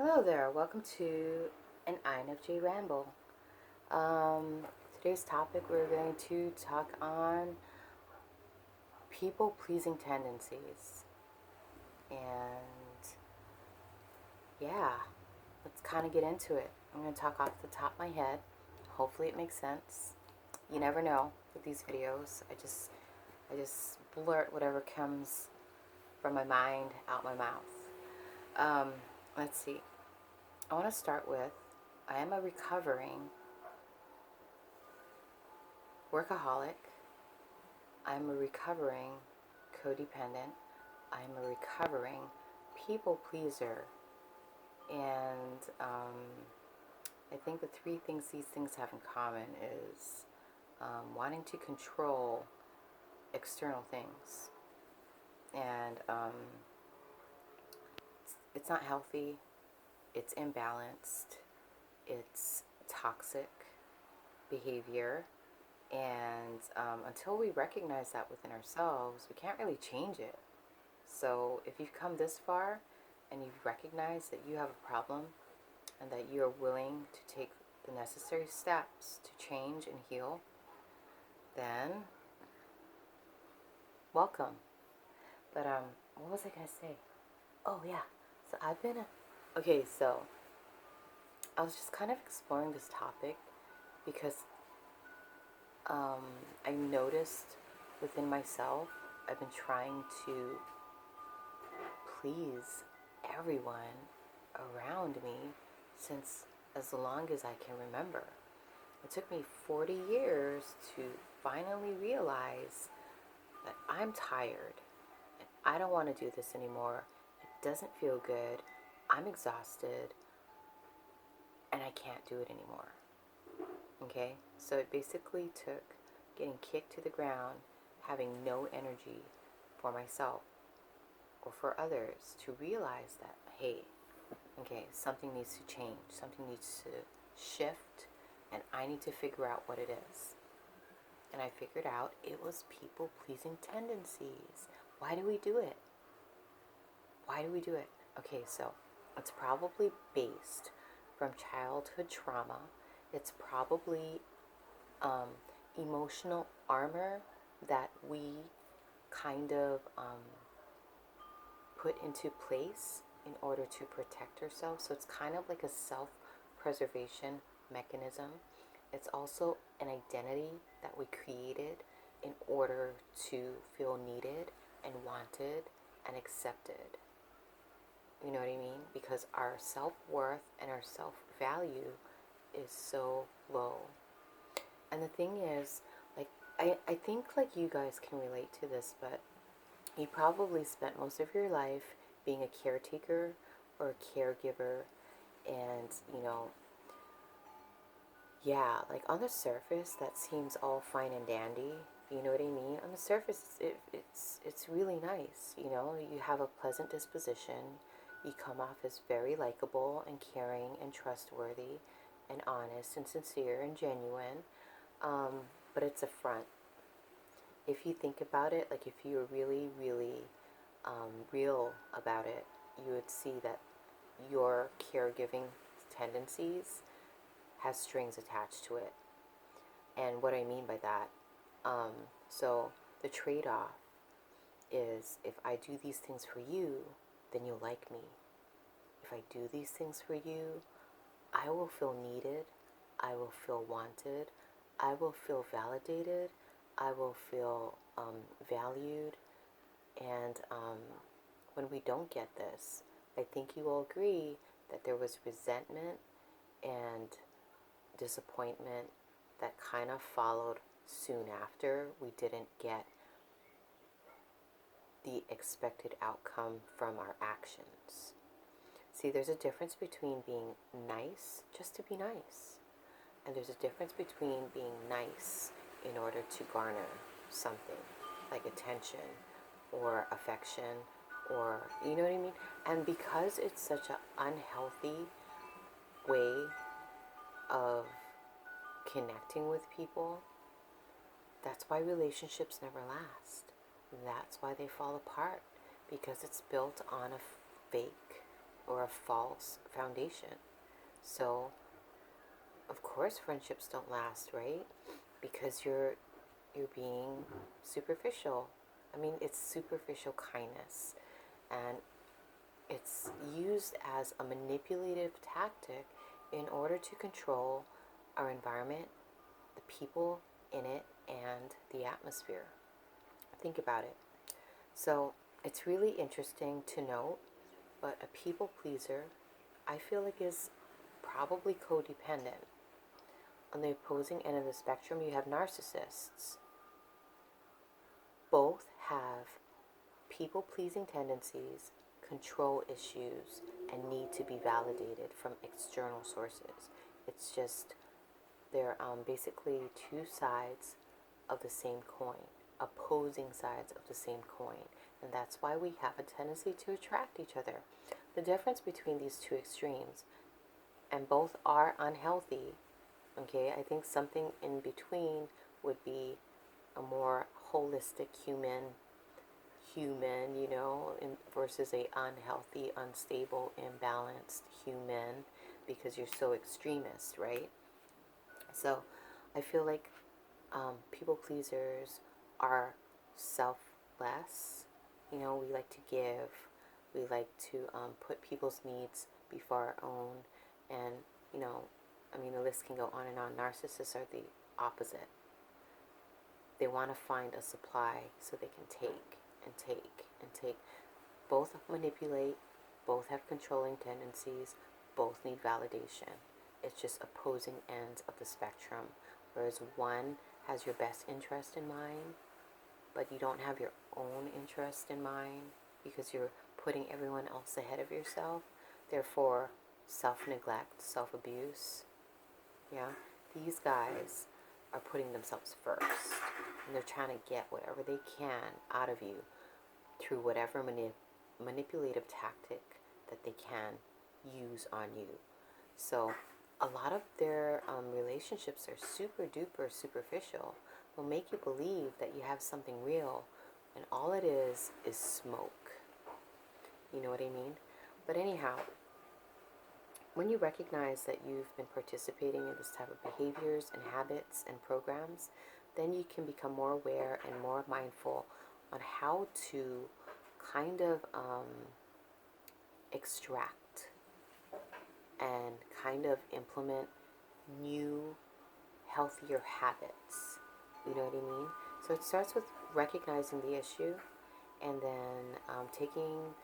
Hello there, welcome to an INFJ ramble. Today's topic we're going to talk on people pleasing tendencies. And yeah, let's kind of get into it. I'm going to talk off the top of my head. Hopefully it makes sense. You never know with these videos. I just blurt whatever comes from my mind out my mouth. Um, let's see. I want to start with I am a recovering workaholic. I'm a recovering codependent. I'm a recovering people pleaser. And I think the three things these things have in common is wanting to control external things. And it's not healthy, it's imbalanced, it's toxic behavior. And until we recognize that within ourselves, we can't really change it. So if you've come this far and you've recognized that you have a problem and that you are willing to take the necessary steps to change and heal, then welcome. But what was I gonna say? Oh yeah. So okay. So I was just kind of exploring this topic because I noticed within myself I've been trying to please everyone around me since as long as I can remember. It took me 40 years to finally realize that I'm tired and I don't want to do this anymore. It doesn't feel good. I'm exhausted and I can't do it anymore. Okay? So it basically took getting kicked to the ground, having no energy for myself or for others to realize that, hey, okay, something needs to change, something needs to shift, and I need to figure out what it is. And I figured out it was people pleasing tendencies. Why do we do it? Why do we do it? Okay, so it's probably based from childhood trauma. It's probably emotional armor that we kind of put into place in order to protect ourselves. So it's kind of like a self-preservation mechanism. It's also an identity that we created in order to feel needed and wanted and accepted. You know what I mean? Because our self-worth and our self-value is so low. And the thing is, like, I think like you guys can relate to this, but you probably spent most of your life being a caretaker or a caregiver. And, yeah, like on the surface, that seems all fine and dandy. You know what I mean? On the surface, it's really nice. You have a pleasant disposition. You come off as very likable and caring and trustworthy and honest and sincere and genuine. But it's a front. If you think about it, like if you were really, really real about it, you would see that your caregiving tendencies has strings attached to it. And what I mean by that, so the trade-off is if I do these things for you, then you'll like me. If I do these things for you, I will feel needed, I will feel wanted, I will feel validated, I will feel valued. And when we don't get this, I think you will agree that there was resentment and disappointment that kind of followed soon after we didn't get the expected outcome from our actions. See, there's a difference between being nice just to be nice, and there's a difference between being nice in order to garner something like attention or affection, or you know what I mean. And because it's such an unhealthy way of connecting with people, that's why relationships never last. That's why they fall apart, because it's built on a fake or a false foundation. So, of course, friendships don't last, right? Because you're being superficial. I mean, it's superficial kindness, and it's used as a manipulative tactic in order to control our environment, the people in it, and the atmosphere. Think about it. So it's really interesting to note, but a people pleaser, I feel like, is probably codependent. On the opposing end of the spectrum, you have narcissists. Both have people pleasing tendencies, control issues, and need to be validated from external sources. It's just they're basically two sides of the same coin, opposing sides of the same coin. And that's why we have a tendency to attract each other. The difference between these two extremes, and both are unhealthy, okay, I think something in between would be a more holistic human, versus a unhealthy, unstable, imbalanced human, because you're so extremist, right? So I feel like people pleasers are selfless. We like to give. We like to put people's needs before our own. And, the list can go on and on. Narcissists are the opposite. They want to find a supply so they can take and take and take. Both manipulate, both have controlling tendencies, both need validation. It's just opposing ends of the spectrum. Whereas one has your best interest in mind, but you don't have your own interest in mind because you're putting everyone else ahead of yourself. Therefore, self-neglect, self-abuse. Yeah, these guys are putting themselves first, and they're trying to get whatever they can out of you through whatever manipulative tactic that they can use on you. So a lot of their relationships are super duper superficial. Will make you believe that you have something real, and all it is smoke. You know what I mean? But anyhow, when you recognize that you've been participating in this type of behaviors and habits and programs, then you can become more aware and more mindful on how to kind of extract and kind of implement new, healthier habits. You know what I mean? So it starts with recognizing the issue and then taking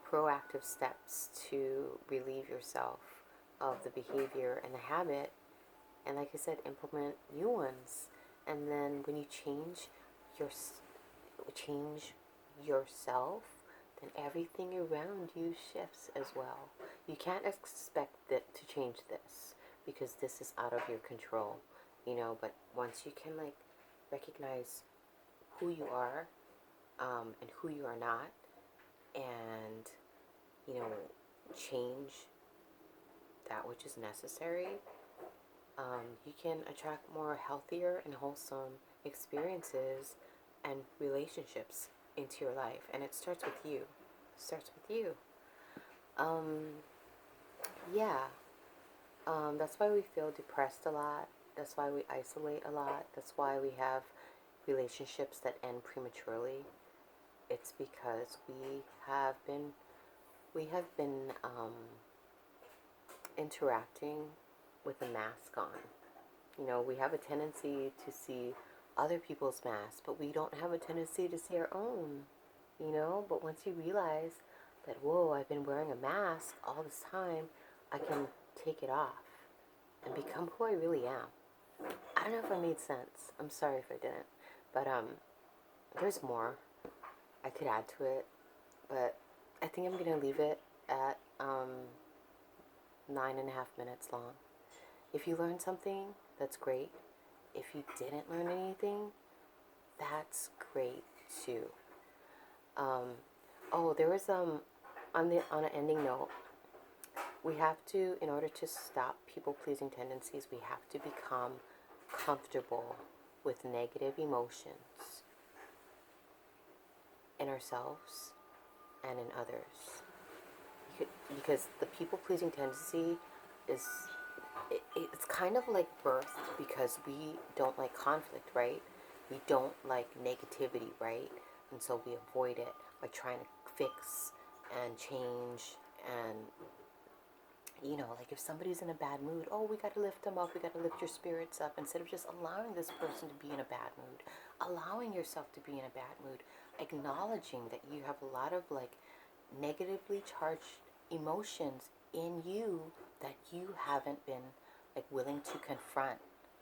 proactive steps to relieve yourself of the behavior and the habit. And like I said, implement new ones. And then when you change yourself, then everything around you shifts as well. You can't expect it to change this because this is out of your control, but once you can recognize who you are and who you are not, and change that which is necessary, you can attract more healthier and wholesome experiences and relationships into your life. And it starts with you. Yeah. That's why we feel depressed a lot. That's why we isolate a lot. That's why we have relationships that end prematurely. It's because we have been interacting with a mask on. We have a tendency to see other people's masks, but we don't have a tendency to see our own. But once you realize that, whoa, I've been wearing a mask all this time, I can take it off and become who I really am. I don't know if I made sense. I'm sorry if I didn't. But there's more I could add to it. But I think I'm going to leave it at 9.5 minutes long. If you learned something, that's great. If you didn't learn anything, that's great too. There was on an ending note, we have to, in order to stop people-pleasing tendencies, we have to become comfortable with negative emotions in ourselves and in others. because the people-pleasing tendency is, it's kind of like birth, because we don't like conflict, right? We don't like negativity, right? And so we avoid it by trying to fix and change. And like if somebody's in a bad mood, oh, we got to lift them up, we got to lift your spirits up, instead of just allowing this person to be in a bad mood, allowing yourself to be in a bad mood, acknowledging that you have a lot of like negatively charged emotions in you that you haven't been like willing to confront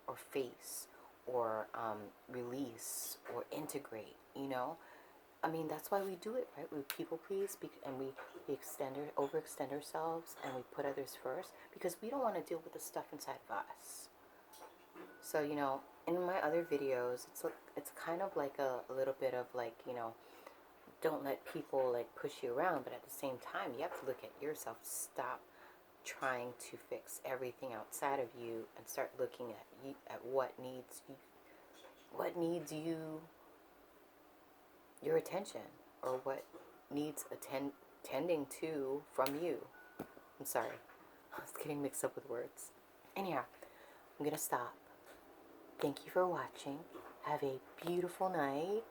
or face or release or integrate. I mean, that's why we do it, right? We people please, and we overextend ourselves, and we put others first, because we don't want to deal with the stuff inside of us. So, in my other videos, it's kind of like a little bit of like, don't let people like push you around, but at the same time, you have to look at yourself. Stop trying to fix everything outside of you and start looking at what needs your attention, or what needs tending to from you. I'm sorry, I was getting mixed up with words. Anyhow, I'm gonna stop. Thank you for watching. Have a beautiful night,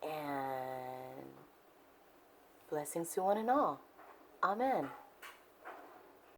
and blessings to one and all. Amen.